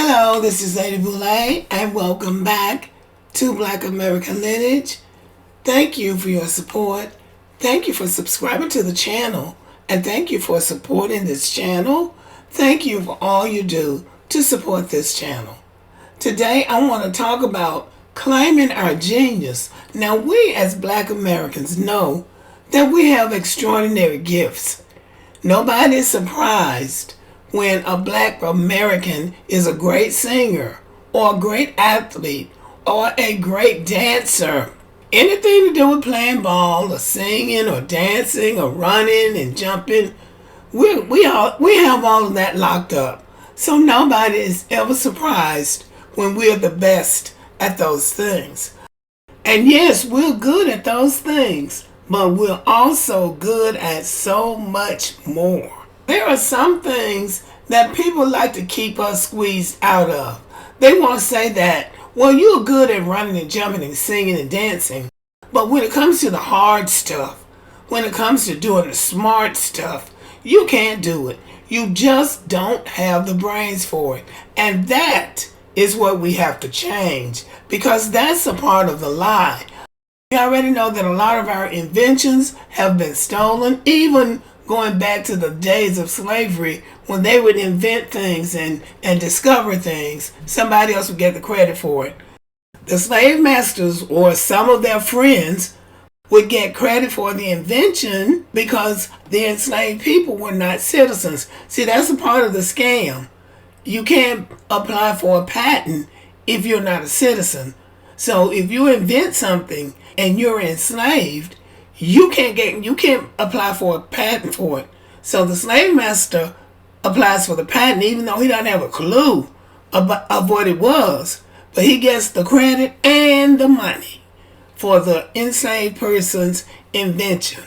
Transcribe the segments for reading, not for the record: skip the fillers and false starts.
Hello, this is Lady Boulay, and welcome back to Black American Lineage. Thank you for your support. Thank you for subscribing to the channel, and thank you for supporting this channel. Thank you for all you do to support this channel. Today, I want to talk about claiming our genius. Now, we as Black Americans know that we have extraordinary gifts. Nobody is surprised when a Black American is a great singer or a great athlete or a great dancer. Anything to do with playing ball or singing or dancing or running and jumping, we have all of that locked up. So nobody is ever surprised when we're the best at those things. And yes, we're good at those things, but we're also good at so much more. There are some things that people like to keep us squeezed out of. They want to say that, well, you're good at running and jumping and singing and dancing, but when it comes to the hard stuff, when it comes to doing the smart stuff, you can't do it. You just don't have the brains for it. And that is what we have to change, because that's a part of the lie. We already know that a lot of our inventions have been stolen, even going back to the days of slavery when they would invent things and discover things. Somebody else would get the credit for it. The slave masters or some of their friends would get credit for the invention because the enslaved people were not citizens. See, that's a part of the scam. You can't apply for a patent if you're not a citizen. So if you invent something and you're enslaved, you can't apply for a patent for it. So the slave master applies for the patent even though he doesn't have a clue of what it was. But he gets the credit and the money for the enslaved person's invention.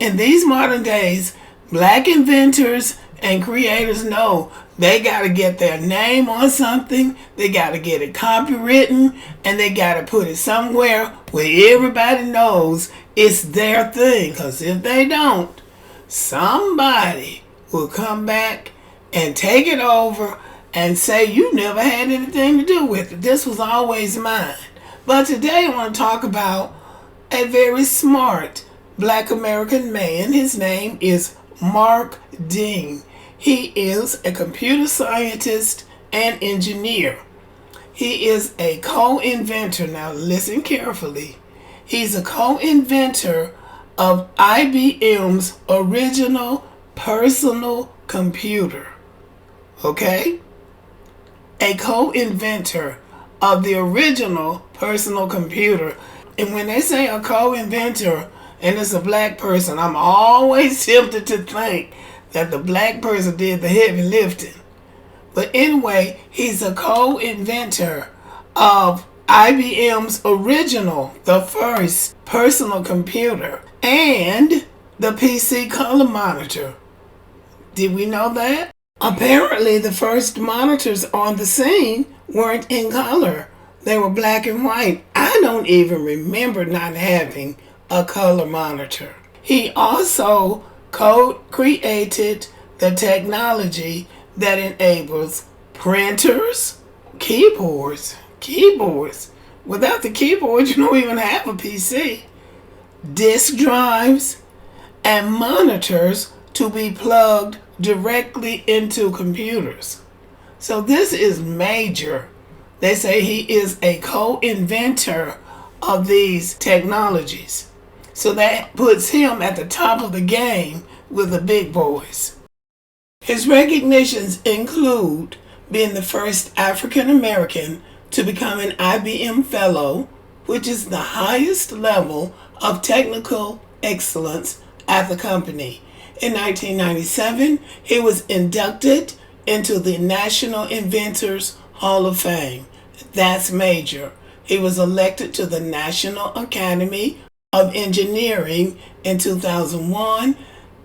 In these modern days, Black inventors and creators know they got to get their name on something, they got to get it copywritten, and they got to put it somewhere where everybody knows it's their thing. Because if they don't, somebody will come back and take it over and say, you never had anything to do with it. This was always mine. But today I want to talk about a very smart Black American man. His name is Mark Dean. He is a computer scientist and engineer. He is a co-inventor. Now listen carefully. He's a co-inventor of IBM's original personal computer. Okay? A co-inventor of the original personal computer. And when they say a co-inventor and it's a Black person, I'm always tempted to think that the Black person did the heavy lifting. But anyway, he's a co-inventor of IBM's original, the first personal computer, and the PC color monitor. Did we know that? Apparently, the first monitors on the scene weren't in color. They were black and white. I don't even remember not having a color monitor. He also created the technology that enables printers, keyboards. Without the keyboard, you don't even have a PC. Disk drives and monitors to be plugged directly into computers. So this is major. They say he is a co-inventor of these technologies. So that puts him at the top of the game with the big boys. His recognitions include being the first African American to become an IBM Fellow, which is the highest level of technical excellence at the company. In 1997, he was inducted into the National Inventors Hall of Fame. That's major. He was elected to the National Academy of Engineering in 2001,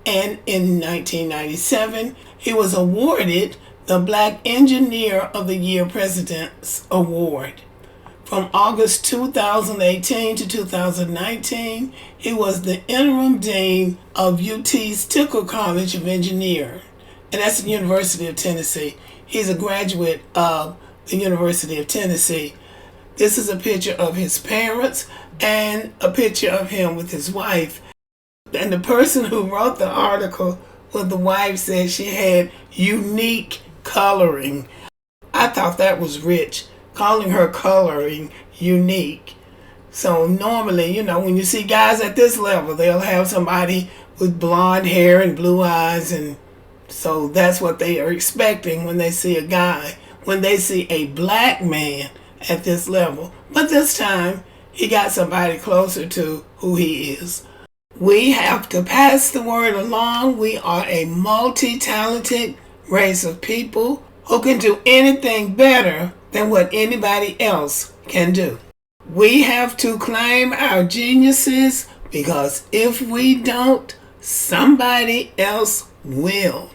and in 1997, he was awarded the Black Engineer of the Year President's Award. From August 2018 to 2019, he was the interim dean of UT's Tickle College of Engineering. and that's the University of Tennessee. He's a graduate of the University of Tennessee. This is a picture of his parents and a picture of him with his wife. And the person who wrote the article with the wife said she had unique coloring. I thought that was rich, calling her coloring unique. So normally, when you see guys at this level, they'll have somebody with blonde hair and blue eyes, and so that's what they are expecting when they see a guy, when they see a black man at this level. But this time, he got somebody closer to who he is. We have to pass the word along. We are a multi-talented race of people who can do anything better than what anybody else can do. We have to claim our geniuses, because if we don't, somebody else will.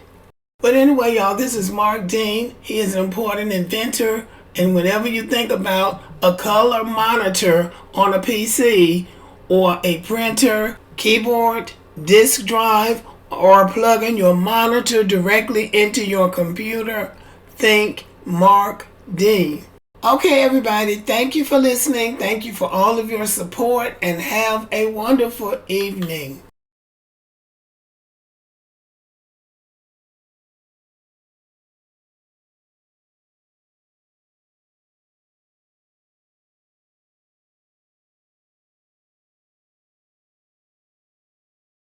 But anyway, y'all, this is Mark Dean. He is an important inventor. And whenever you think about a color monitor on a PC, or a printer, keyboard, disk drive, or plugging your monitor directly into your computer, think Mark Dean. Okay, everybody, thank you for listening. Thank you for all of your support, and have a wonderful evening.